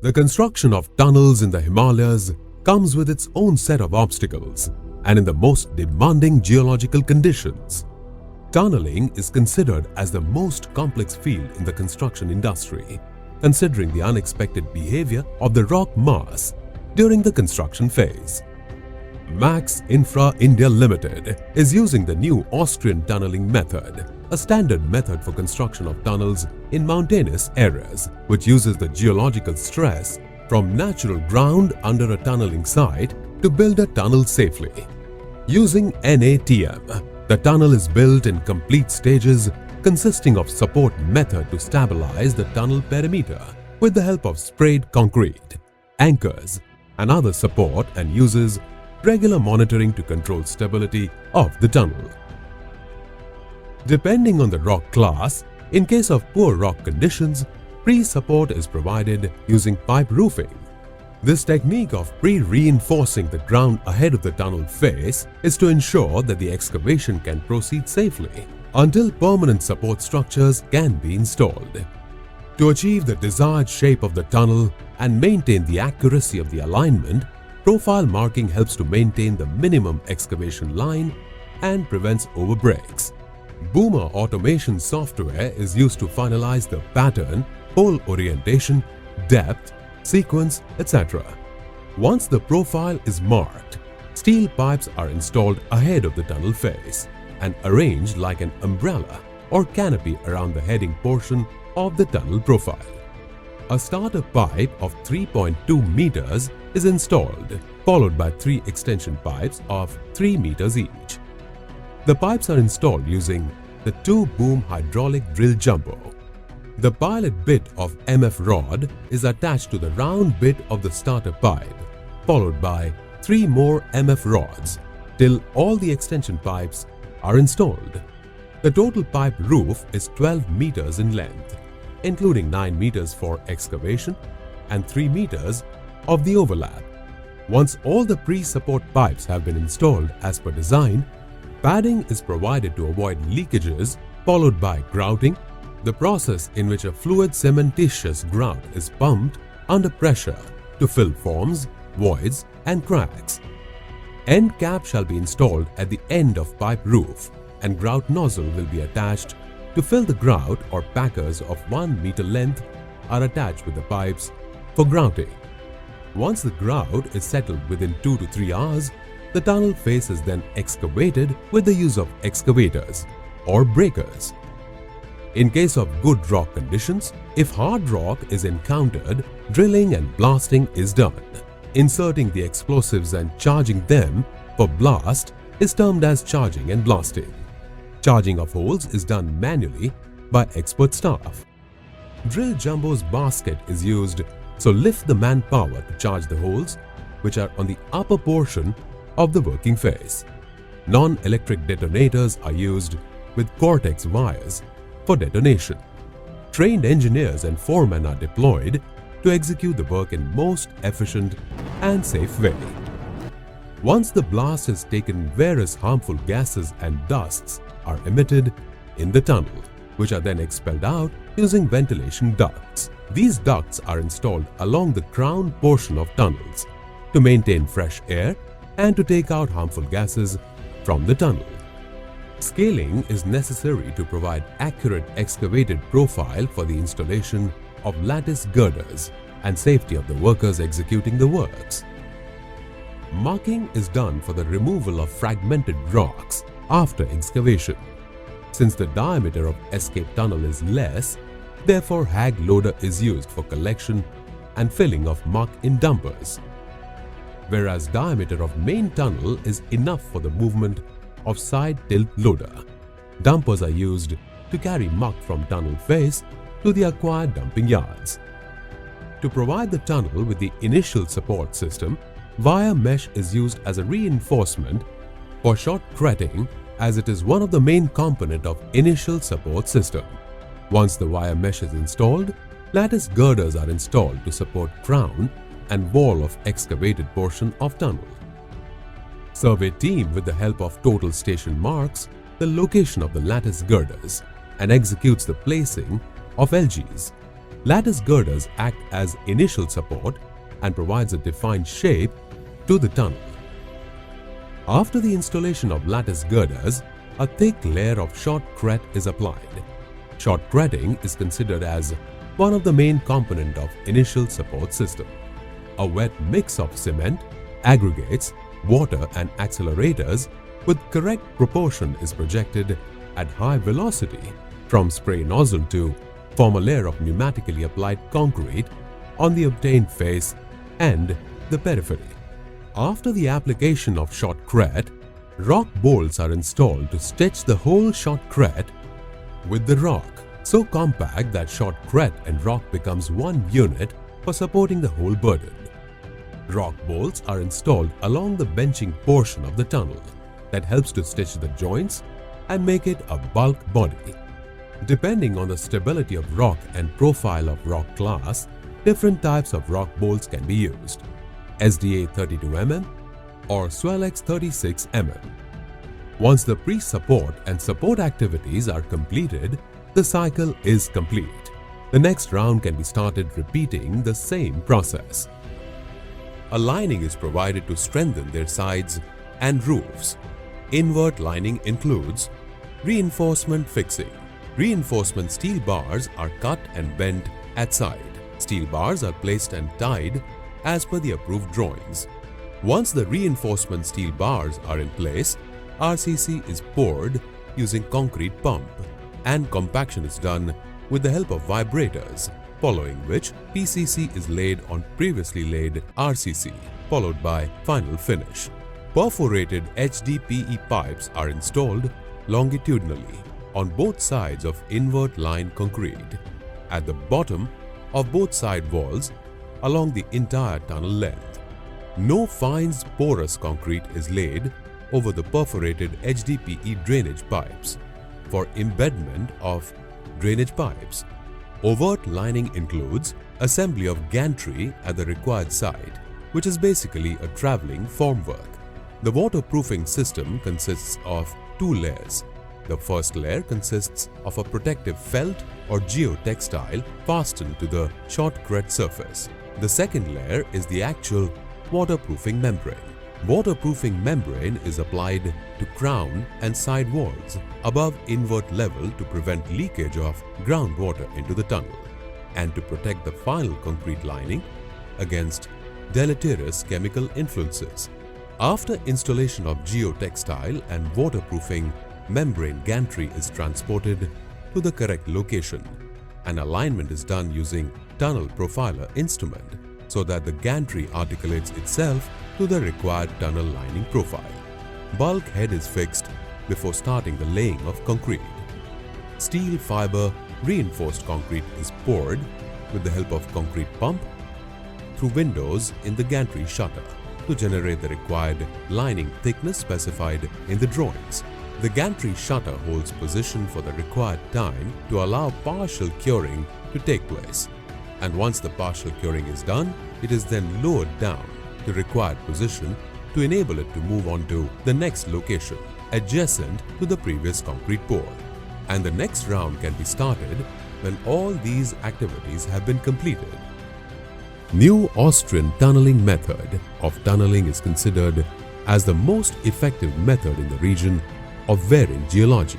The construction of tunnels in the Himalayas comes with its own set of obstacles and in the most demanding geological conditions. Tunneling is considered as the most complex field in the construction industry, considering the unexpected behavior of the rock mass during the construction phase. Max Infra India Limited is using the new Austrian tunneling method, a standard method for construction of tunnels in mountainous areas, which uses the geological stress from natural ground under a tunneling site to build a tunnel safely. Using NATM, the tunnel is built in complete stages consisting of support method to stabilize the tunnel perimeter with the help of sprayed concrete, anchors and other support, and uses regular monitoring to control stability of the tunnel. Depending on the rock class, in case of poor rock conditions, pre-support is provided using pipe roofing. This technique of pre-reinforcing the ground ahead of the tunnel face is to ensure that the excavation can proceed safely until permanent support structures can be installed. To achieve the desired shape of the tunnel and maintain the accuracy of the alignment, profile marking helps to maintain the minimum excavation line and prevents overbreaks. Boomer automation software is used to finalize the pattern, hole orientation, depth, sequence, etc. Once the profile is marked, steel pipes are installed ahead of the tunnel face and arranged like an umbrella or canopy around the heading portion of the tunnel profile. A starter pipe of 3.2 meters is installed, followed by 3 extension pipes of 3 meters each. The pipes are installed using the 2-boom hydraulic drill jumbo. The pilot bit of MF rod is attached to the round bit of the starter pipe, followed by 3 more MF rods till all the extension pipes are installed. The total pipe roof is 12 meters in length, including 9 meters for excavation and 3 meters of the overlap. Once all the pre-support pipes have been installed as per design, padding is provided to avoid leakages, followed by grouting, the process in which a fluid cementitious grout is pumped under pressure to fill forms, voids and cracks. End cap shall be installed at the end of pipe roof and grout nozzle will be attached to fill the grout, or packers of 1 meter length are attached with the pipes for grouting. Once the grout is settled within 2 to 3 hours, the tunnel face is then excavated with the use of excavators or breakers. In case of good rock conditions, if hard rock is encountered, drilling and blasting is done. Inserting the explosives and charging them for blast is termed as charging and blasting. Charging of holes is done manually by expert staff. Drill jumbo's basket is used, so lift the manpower to charge the holes, which are on the upper portion of the working face. Non-electric detonators are used with Cortex wires for detonation. Trained engineers and foremen are deployed to execute the work in most efficient and safe way. Once the blast is taken, various harmful gases and dusts are emitted in the tunnel, which are then expelled out using ventilation ducts. These ducts are installed along the crown portion of tunnels to maintain fresh air and to take out harmful gases from the tunnel. Scaling is necessary to provide accurate excavated profile for the installation of lattice girders and safety of the workers executing the works. Marking is done for the removal of fragmented rocks after excavation. Since the diameter of escape tunnel is less, therefore hag loader is used for collection and filling of muck in dumpers. Whereas diameter of main tunnel is enough for the movement of side tilt loader. Dumpers are used to carry muck from tunnel face to the acquired dumping yards. To provide the tunnel with the initial support system, wire mesh is used as a reinforcement for shotcreting, as it is one of the main component of initial support system. Once the wire mesh is installed, lattice girders are installed to support crown and wall of excavated portion of tunnel. Survey team, with the help of total station, marks the location of the lattice girders and executes the placing of LGs. Lattice girders act as initial support and provides a defined shape to the tunnel. After the installation of lattice girders, a thick layer of shotcrete is applied. Shotcreting is considered as one of the main components of initial support system. A wet mix of cement, aggregates, water and accelerators with correct proportion is projected at high velocity from spray nozzle to form a layer of pneumatically applied concrete on the obtained face and the periphery. After the application of shotcrete, rock bolts are installed to stitch the whole shotcrete with the rock, so compact that shotcrete and rock becomes one unit for supporting the whole burden. Rock bolts are installed along the benching portion of the tunnel that helps to stitch the joints and make it a bulk body. Depending on the stability of rock and profile of rock class, different types of rock bolts can be used: SDA 32 mm or Swellex 36 mm. Once the pre-support and support activities are completed, the cycle is complete. The next round can be started repeating the same process. A lining is provided to strengthen their sides and roofs. Invert lining includes reinforcement fixing. Reinforcement steel bars are cut and bent at side. Steel bars are placed and tied as per the approved drawings. Once the reinforcement steel bars are in place, RCC is poured using concrete pump and compaction is done with the help of vibrators, following which PCC is laid on previously laid RCC, followed by final finish. Perforated HDPE pipes are installed longitudinally on both sides of invert line concrete, at the bottom of both side walls along the entire tunnel length. No fines porous concrete is laid over the perforated HDPE drainage pipes for embedment of drainage pipes. Overt lining includes assembly of gantry at the required site, which is basically a traveling formwork. The waterproofing system consists of two layers. The first layer consists of a protective felt or geotextile fastened to the shotcrete surface. The second layer is the actual waterproofing membrane. Waterproofing membrane is applied to crown and side walls above invert level to prevent leakage of groundwater into the tunnel and to protect the final concrete lining against deleterious chemical influences. After installation of geotextile and waterproofing membrane gantry is transported to the correct location. An alignment is done using tunnel profiler instrument so that the gantry articulates itself to the required tunnel lining profile. Bulk head is fixed before starting the laying of concrete. Steel fiber reinforced concrete is poured with the help of concrete pump through windows in the gantry shutter to generate the required lining thickness specified in the drawings. The gantry shutter holds position for the required time to allow partial curing to take place, and once the partial curing is done, it is then lowered down to required position to enable it to move on to the next location adjacent to the previous concrete pour. And the next round can be started when all these activities have been completed. New Austrian tunneling method of tunneling is considered as the most effective method in the region of varying geology.